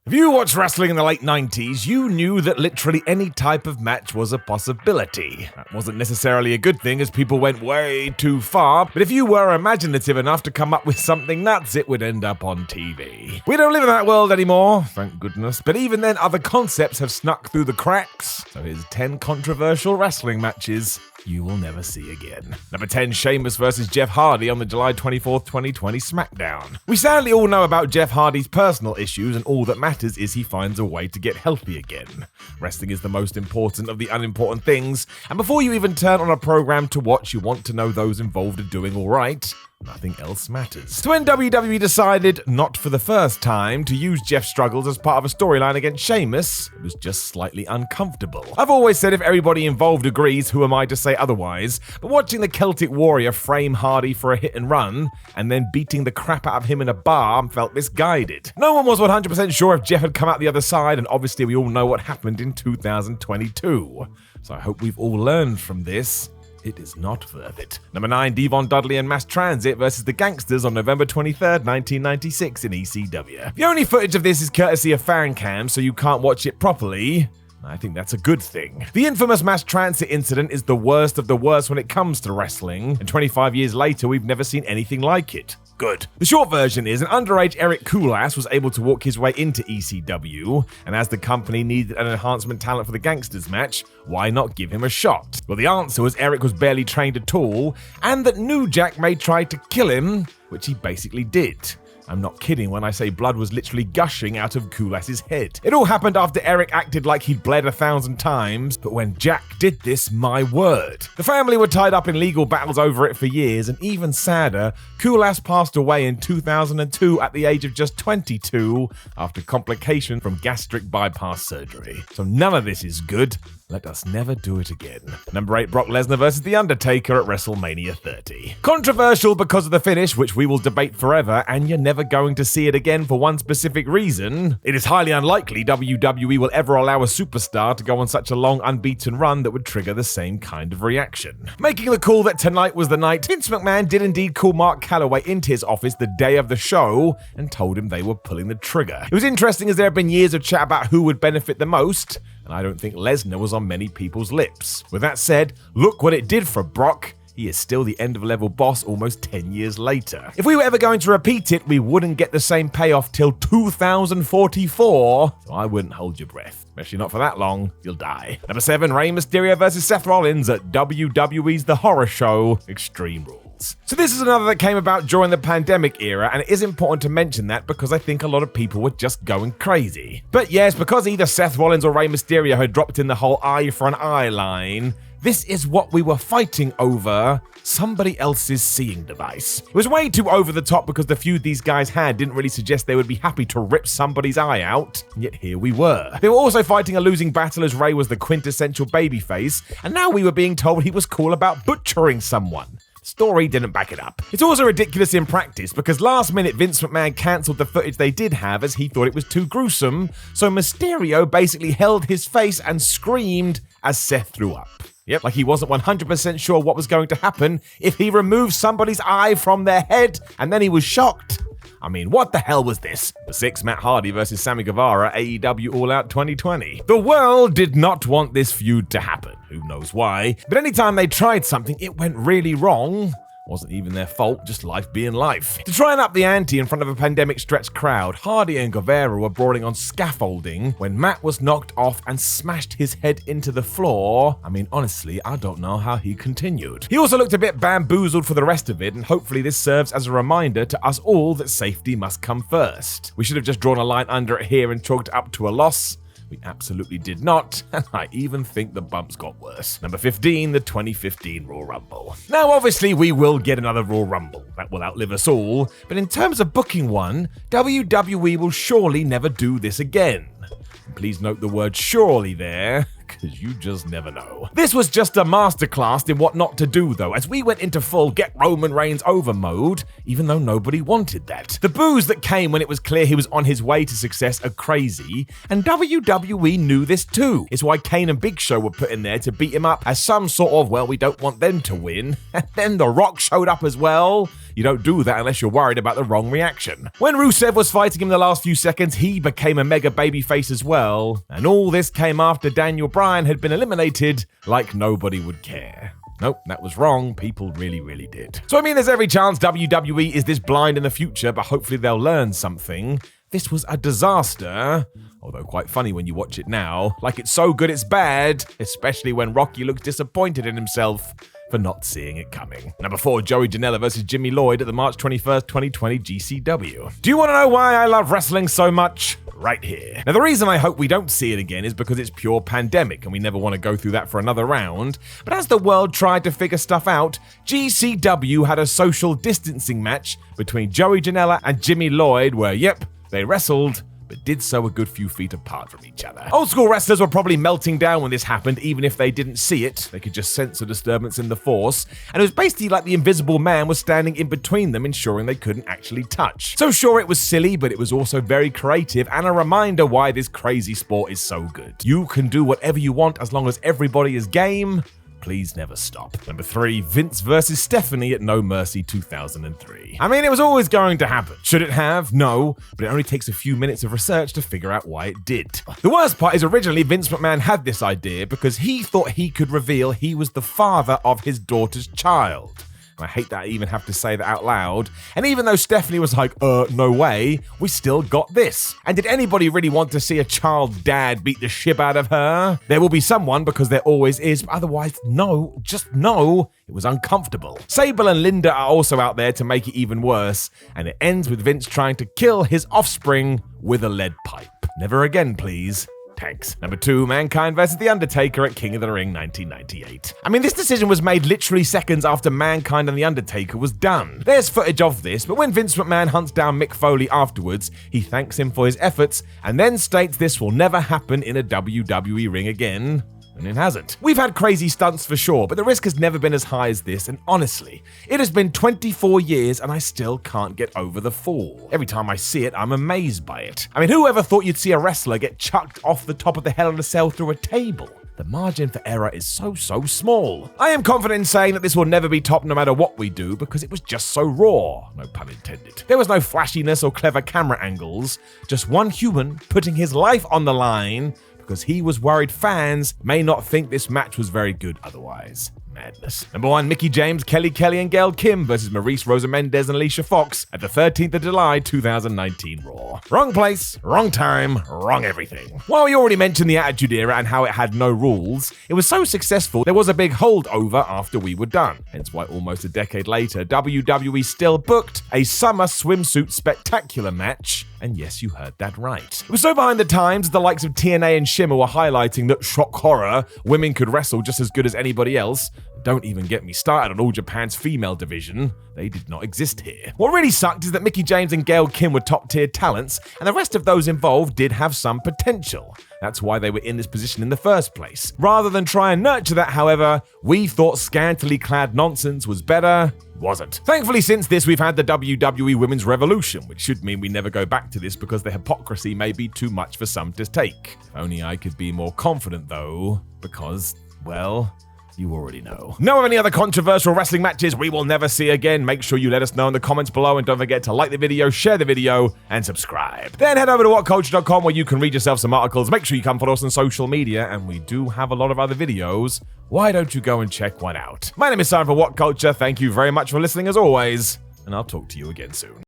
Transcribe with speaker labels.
Speaker 1: If you watched wrestling in the late 90s, you knew that literally any type of match was a possibility. That wasn't necessarily a good thing as people went way too far, but if you were imaginative enough to come up with something nuts, it would end up on TV. We don't live in that world anymore, thank goodness, but even then other concepts have snuck through the cracks. So here's 10 controversial wrestling matches you will never see again. Number 10, Sheamus versus Jeff Hardy on the July 24th, 2020 SmackDown. We sadly all know about Jeff Hardy's personal issues, and all that matters is he finds a way to get healthy again. Wrestling is the most important of the unimportant things, and before you even turn on a program to watch, you want to know those involved are doing all right. Nothing else matters. So when WWE decided, not for the first time, to use Jeff's struggles as part of a storyline against Sheamus, it was just slightly uncomfortable. I've always said if everybody involved agrees, who am I to say otherwise? But watching the Celtic Warrior frame Hardy for a hit and run, and then beating the crap out of him in a bar felt misguided. No one was 100% sure if Jeff had come out the other side, and obviously we all know what happened in 2022. So I hope we've all learned from this. It is not worth it. Number 9, Devon Dudley and Mass Transit versus the GANGSTAS on November 23rd, 1996 in ECW. The only footage of this is courtesy of fan cam, so you can't watch it properly. I think that's a good thing. The infamous Mass Transit incident is the worst of the worst when it comes to wrestling, and 25 years later we've never seen anything like it. Good. The short version is an underage Eric Koulas was able to walk his way into ECW, and as the company needed an enhancement talent for the GANGSTAS match, why not give him a shot? Well, the answer was Eric was barely trained at all, and that New Jack may try to kill him, which he basically did. I'm not kidding when I say blood was literally gushing out of Koulas's head. It all happened after Eric acted like he'd bled 1,000 times, but when Jack did this, my word. The family were tied up in legal battles over it for years, and even sadder, Koulas passed away in 2002 at the age of just 22 after complication from gastric bypass surgery. So none of this is good. Let us never do it again. Number 8, Brock Lesnar versus The Undertaker at WrestleMania 30. Controversial because of the finish, which we will debate forever, and you're never going to see it again for one specific reason. It is highly unlikely WWE will ever allow a superstar to go on such a long unbeaten run that would trigger the same kind of reaction. Making the call that tonight was the night, Vince McMahon did indeed call Mark Calloway into his office the day of the show and told him they were pulling the trigger. It was interesting as there have been years of chat about who would benefit the most, and I don't think Lesnar was on many people's lips. With that said, look what it did for Brock. He is still the end-of-level boss almost 10 years later. If we were ever going to repeat it, we wouldn't get the same payoff till 2044, so I wouldn't hold your breath. Especially not for that long, you'll die. Number 7, Rey Mysterio versus Seth Rollins at WWE's The Horror Show, Extreme Rules. So this is another that came about during the pandemic era, and it is important to mention that because I think a lot of people were just going crazy. But yes, because either Seth Rollins or Rey Mysterio had dropped in the whole eye for an eye line, this is what we were fighting over, somebody else's seeing device. It was way too over the top because the feud these guys had didn't really suggest they would be happy to rip somebody's eye out, and yet here we were. They were also fighting a losing battle as Rey was the quintessential babyface, and now we were being told he was cool about butchering someone. Story didn't back it up. It's also ridiculous in practice because last minute Vince McMahon cancelled the footage they did have as he thought it was too gruesome, so Mysterio basically held his face and screamed as Seth threw up. Yep, like he wasn't 100% sure what was going to happen if he removed somebody's eye from their head, and then he was shocked. I mean, what the hell was this? The 6, Matt Hardy versus Sammy Guevara, AEW All Out 2020. The world did not want this feud to happen. Who knows why? But anytime they tried something, it went really wrong. Wasn't even their fault, just life being life. To try and up the ante in front of a pandemic-stretched crowd, Hardy and Guevara were brawling on scaffolding when Matt was knocked off and smashed his head into the floor. I mean, honestly, I don't know how he continued. He also looked a bit bamboozled for the rest of it, and hopefully this serves as a reminder to us all that safety must come first. We should have just drawn a line under it here and chalked it up to a loss. We absolutely did not, and I even think the bumps got worse. Number 15, the 2015 Royal Rumble. Now, obviously, we will get another Royal Rumble. That will outlive us all. But in terms of booking one, WWE will surely never do this again. And please note the word surely there, because you just never know. This was just a masterclass in what not to do, though, as we went into full get Roman Reigns over mode, even though nobody wanted that. The boos that came when it was clear he was on his way to success are crazy, and WWE knew this too. It's why Kane and Big Show were put in there to beat him up as some sort of, well, we don't want them to win. And then The Rock showed up as well. You don't do that unless you're worried about the wrong reaction. When Rusev was fighting him the last few seconds, he became a mega babyface as well. And all this came after Daniel Bryan had been eliminated like nobody would care. Nope, that was wrong. People really did. So I mean, there's every chance WWE is this blind in the future, but hopefully they'll learn something. This was a disaster, although quite funny when you watch it now. Like it's so good it's bad, especially when Rocky looks disappointed in himself for not seeing it coming. Number 4, Joey Janela versus Jimmy Lloyd at the March 21st, 2020 GCW. Do you want to know why I love wrestling so much? Right here. Now, the reason I hope we don't see it again is because it's pure pandemic and we never want to go through that for another round. But as the world tried to figure stuff out, GCW had a social distancing match between Joey Janela and Jimmy Lloyd where, yep, they wrestled, but did so a good few feet apart from each other. Old school wrestlers were probably melting down when this happened, even if they didn't see it. They could just sense a disturbance in the force, and it was basically like the Invisible Man was standing in between them, ensuring they couldn't actually touch. So sure, it was silly, but it was also very creative and a reminder why this crazy sport is so good. You can do whatever you want as long as everybody is game. Please never stop. Number 3, Vince versus Stephanie at No Mercy 2003. I mean, it was always going to happen. Should it have? No, but it only takes a few minutes of research to figure out why it did. The worst part is originally Vince McMahon had this idea because he thought he could reveal he was the father of his daughter's child. I hate that I even have to say that out loud. And even though Stephanie was like, no way, we still got this. And did anybody really want to see a child dad beat the shit out of her? There will be someone because there always is, but otherwise, no, just no. It was uncomfortable. Sable and Linda are also out there to make it even worse. And it ends with Vince trying to kill his offspring with a lead pipe. Never again, please. Thanks. Number 2, Mankind versus The Undertaker at King of the Ring 1998. I mean, this decision was made literally seconds after Mankind and The Undertaker was done. There's footage of this, but when Vince McMahon hunts down Mick Foley afterwards, he thanks him for his efforts and then states this will never happen in a WWE ring again. And it hasn't. We've had crazy stunts for sure, but the risk has never been as high as this, and honestly, it has been 24 years and I still can't get over the fall. Every time I see it, I'm amazed by it. I mean, who ever thought you'd see a wrestler get chucked off the top of the Hell in a Cell through a table? The margin for error is so small. I am confident in saying that this will never be topped no matter what we do because it was just so raw, no pun intended. There was no flashiness or clever camera angles, just one human putting his life on the line because he was worried fans may not think this match was very good otherwise. Madness. Number 1, Mickie James, Kelly Kelly and Gail Kim versus MARYSE, Rosa Mendes and Alicia Fox at the 13th of July 2019 Raw. Wrong place, wrong time, wrong everything. While we already mentioned the Attitude Era and how it had no rules, it was so successful there was a big holdover after we were done. Hence why almost a decade later, WWE still booked a summer swimsuit spectacular match. And yes, you heard that right. It was so behind the times, the likes of TNA and Shimmer were highlighting that, shock horror, women could wrestle just as good as anybody else. Don't even get me started on All Japan's female division. They did not exist here. What really sucked is that Mickie James and Gail Kim were top-tier talents, and the rest of those involved did have some potential. That's why they were in this position in the first place. Rather than try and nurture that, however, we thought scantily clad nonsense was better. Wasn't. Thankfully, since this, we've had the WWE Women's Revolution, which should mean we never go back to this because the hypocrisy may be too much for some to take. If only I could be more confident, though, because, well, you already know. Know of any other controversial wrestling matches we will never see again? Make sure you let us know in the comments below, and don't forget to like the video, share the video, and subscribe. Then head over to whatculture.com where you can read yourself some articles. Make sure you come follow us on social media, and we do have a lot of other videos. Why don't you go and check one out? My name is Simon for What Culture. Thank you very much for listening as always, and I'll talk to you again soon.